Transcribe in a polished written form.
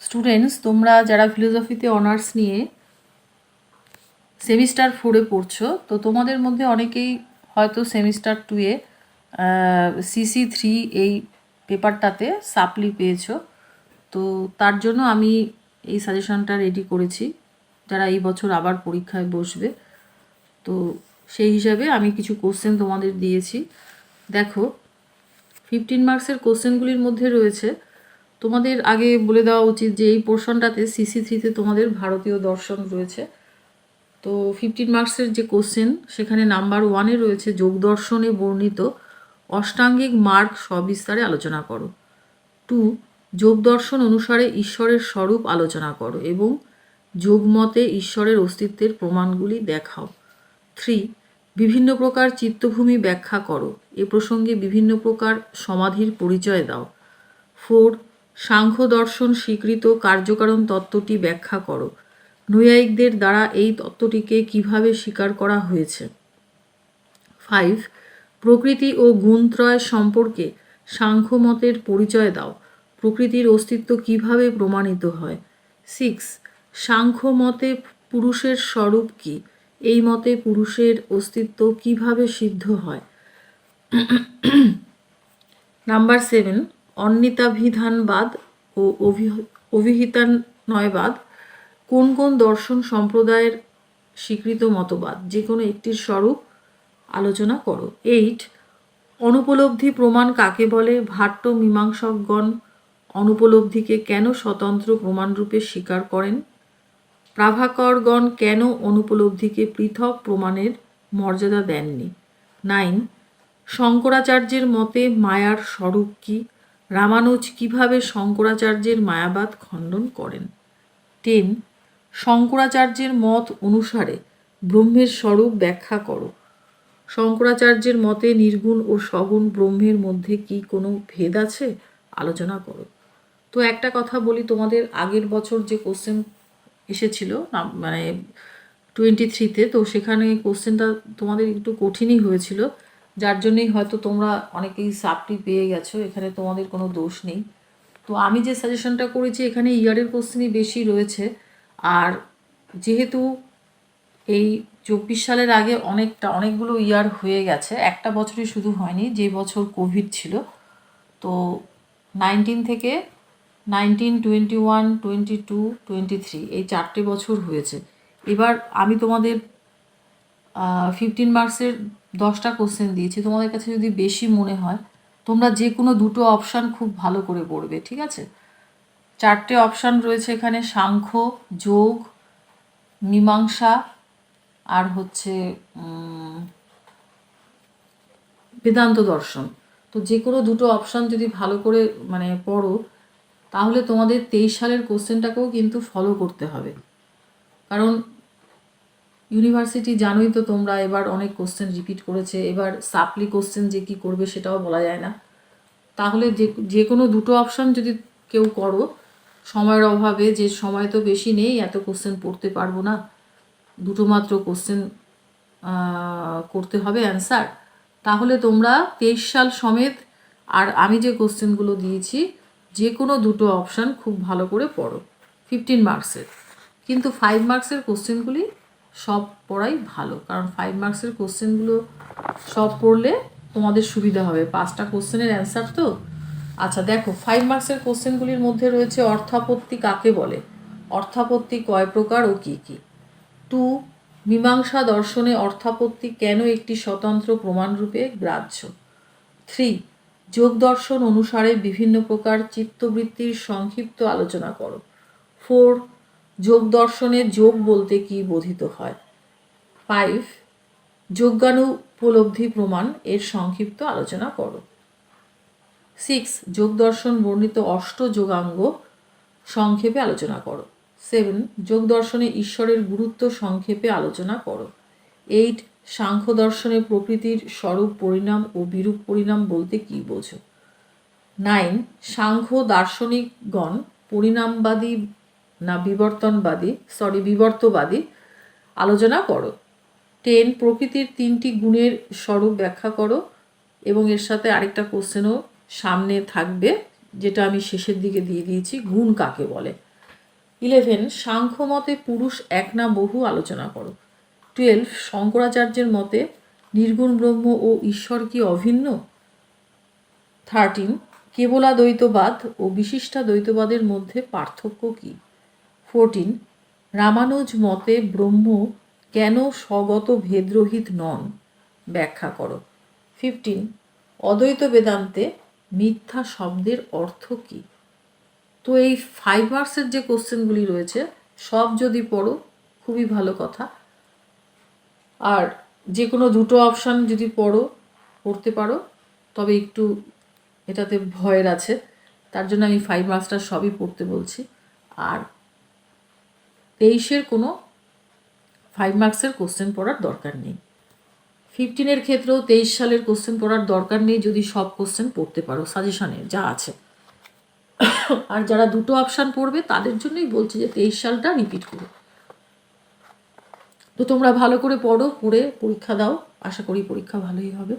Students, তোমরা যারা ফিলোসফিতে honours নিয়ে সেমিস্টার 4-এ পড়ছো, তো তোমাদের মধ্যে অনেকেই হয়তো সেমিস্টার 2-এ CC3 এই পেপারটাতে সাপ্লি পেয়েছো। তো তার জন্য আমি এই সাজেশনটা রেডি করেছি, যারা এই বছর আবার পরীক্ষায় বসবে। তো সেই হিসাবে আমি কিছু কোশ্চেন তোমাদের দিয়েছি। দেখো, 15 মার্কসের কোশ্চেনগুলির মধ্যে রয়েছে, তোমাদের আগে বলে দেওয়া উচিত যে এই পোর্শনটাতে CC3-তে তোমাদের ভারতীয় দর্শন রয়েছে। তো 15 মার্কসের যে কোশ্চেন, সেখানে নাম্বার 1-এ রয়েছে যোগ দর্শনে বর্ণিত অষ্টাঙ্গিক মার্গ সবিস্তারে আলোচনা করো। 2, যোগ দর্শন অনুসারে ঈশ্বরের স্বরূপ আলোচনা করো এবং যোগমতে ঈশ্বরের অস্তিত্বের প্রমাণগুলি দেখাও। 3, বিভিন্ন প্রকার চিত্তভূমি ব্যাখ্যা করো, এ প্রসঙ্গে বিভিন্ন প্রকার সমাধির পরিচয় দাও। 4, সাংখ্য দর্শন স্বীকৃত কার্যকারণ তত্ত্বটি ব্যাখ্যা করো, নৈয়ায়িকদের দ্বারা এই তত্ত্বটিকে কিভাবে স্বীকার করা হয়েছে। 5, প্রকৃতি ও গুণত্রয় সম্পর্কে সাংখ্য মতের পরিচয় দাও, প্রকৃতির অস্তিত্ব কিভাবে প্রমাণিত হয়। 6, সাংখ্য মতে পুরুষের স্বরূপ কি, এই মতে পুরুষের অস্তিত্ব কিভাবে সিদ্ধ হয়। নাম্বার 7, অন্বিতাভিধানবাদ ও অভিহিতান্বয়বাদ কোন কোন দর্শন সম্প্রদায়ের স্বীকৃত মতবাদ, যে কোনো একটির স্বরূপ আলোচনা করো। 8, অনুপলব্ধি প্রমাণ কাকে বলে, ভাট্ট মীমাংসকগণ অনুপলব্ধিকে কেন স্বতন্ত্র প্রমাণরূপে স্বীকার করেন, প্রাভাকরগণ কেন অনুপলব্ধিকে পৃথক প্রমাণের মর্যাদা দেননি। 9, শঙ্করাচার্যের মতে মায়ার স্বরূপ কি, রামানুজ কিভাবে শঙ্করাচার্যের মায়াবাদ খণ্ডন করেন। 10, শঙ্করাচার্যের মত অনুসারে ব্রহ্মের স্বরূপ ব্যাখ্যা করো, শঙ্করাচার্যের মতে নির্গুণ ও সগুণ ব্রহ্মের মধ্যে কি কোনো ভেদ আছে, আলোচনা করো। তো একটা কথা বলি, তোমাদের আগের বছর যে কোশ্চেন এসেছিল মানে 23-তে, তো সেখানে কোশ্চেনটা তোমাদের একটু কঠিনই হয়েছিল, যার জন্যই হয়তো তোমরা অনেকেই সাপ্লি পেয়ে গেছো, এখানে তোমাদের কোনো দোষ নেই। তো আমি যে সাজেশনটা করেছি, এখানে ইয়ারের কোশ্চেনই বেশি রয়েছে। আর যেহেতু এই 24 সালের আগে অনেকগুলো ইয়ার হয়ে গেছে, একটা বছরই শুধু হয়নি, যে বছর কোভিড ছিল। তো 19 থেকে 19, 21, 22, 23 এই 4টে বছর হয়েছে। এবার আমি তোমাদের 15 মার্কসের 10টা কোশ্চেন দিয়েছি। তোমাদের কাছে যদি বেশি মনে হয়, তোমরা যে কোনো দুটো অপশান খুব ভালো করে পড়বে, ঠিক আছে? 4টে অপশান রয়েছে এখানে, সাংখ্য, যোগ, মীমাংসা আর হচ্ছে বেদান্ত দর্শন। তো যে কোনো দুটো অপশান যদি ভালো করে মানে পড়ো, তাহলে তোমাদের 23 সালের কোশ্চেনটাকেও কিন্তু ফলো করতে হবে। কারণ ইউনিভার্সিটি জানোই তো তোমরা, এবার অনেক কোশ্চেন রিপিট করেছে, এবার সাপ্লি কোশ্চেন যে কী করবে সেটাও বলা যায় না। তাহলে যে কোনো দুটো অপশান যদি কেউ করো, সময়ের অভাবে, যে সময় তো বেশি নেই, এত কোশ্চেন পড়তে পারবো না, দুটো মাত্র কোশ্চেন করতে হবে অ্যান্সার, তাহলে তোমরা 23 সাল সমেত আর আমি যে কোশ্চেনগুলো দিয়েছি, যে কোনো দুটো অপশান খুব ভালো করে পড়ো 15 মার্কসের। কিন্তু 5 মার্কসের কোশ্চেনগুলি সব পড়াই ভালো, কারণ 5 মার্কসের কোশ্চেনগুলো সব পড়লে তোমাদের সুবিধা হবে, 5টা কোশ্চেনের অ্যান্সার তো। আচ্ছা দেখো, 5 মার্কসের কোশ্চেনগুলির মধ্যে রয়েছে অর্থাপত্তি কাকে বলে, অর্থাপত্তি কয় প্রকার ও কী কী। 2, মীমাংসা দর্শনে অর্থাপত্তি কেন একটি স্বতন্ত্র প্রমাণরূপে গ্রাহ্য। 3, যোগ দর্শন অনুসারে বিভিন্ন প্রকার চিত্তবৃত্তির সংক্ষিপ্ত আলোচনা করো। 4, যোগ দর্শনে যোগ বলতে কি বোধিত হয়। 5, যোগানুপলব্ধি প্রমাণ এর সংক্ষিপ্ত আলোচনা করো। 6, যোগ দর্শন বর্ণিত যোগাঙ্গ সংক্ষেপে আলোচনা করো। 7, যোগ দর্শনে ঈশ্বরের গুরুত্ব সংক্ষেপে আলোচনা করো। 8, সাংখ্য দর্শনে প্রকৃতির স্বরূপ পরিণাম ও বিরূপ পরিণাম বলতে কী বোঝো। 9, সাংখ্য দার্শনিকগণ পরিণামবাদী না বিবর্তবাদী আলোচনা করো। 10, প্রকৃতির 3টি গুণের স্বরূপ ব্যাখ্যা করো, এবং এর সাথে আরেকটা কোশ্চেনও সামনে থাকবে, যেটা আমি শেষের দিকে দিয়ে দিয়েছি, গুণ কাকে বলে। 11 সাংখ্যমতে পুরুষ এক না বহু আলোচনা করো। 12 শঙ্করাচার্যের মতে নির্গুণ ব্রহ্ম ও ঈশ্বর কি অভিন্ন। 13 কেবলাদ্বৈতবাদ ও বিশিষ্টাদ্বৈতবাদের মধ্যে পার্থক্য কি। 14 রামানুজ মতে ব্রহ্ম কেন স্বগত ভেদরহিত নন, ব্যাখ্যা করো। 15 অদ্বৈত বেদান্তে মিথ্যা শব্দের অর্থ কি। তো এই 5 মার্কসের যে কোশ্চেনগুলি রয়েছে সব যদি পড়ো খুবই ভালো কথা। আর যে কোনো দুটো অপশান যদি পড়তে পারো তবে একটু এটাতে ভয়ের আছে, তার জন্য আমি 5 মার্কসটা সবই পড়তে বলছি। আর 23-এর কোনো 5 মার্কসের কোশ্চেন পড়ার দরকার নেই। 15-এর ক্ষেত্রেও 23 সালের কোশ্চেন পড়ার দরকার নেই যদি সব কোশ্চেন পড়তে পারো সাজেশনে যা আছে। আর যারা দুটো অপশান পড়বে তাদের জন্যই বলছি যে 23 সালটা রিপিট করো। তো তোমরা ভালো করে পড়ো, পড়ে পরীক্ষা দাও, আশা করি পরীক্ষা ভালোই হবে।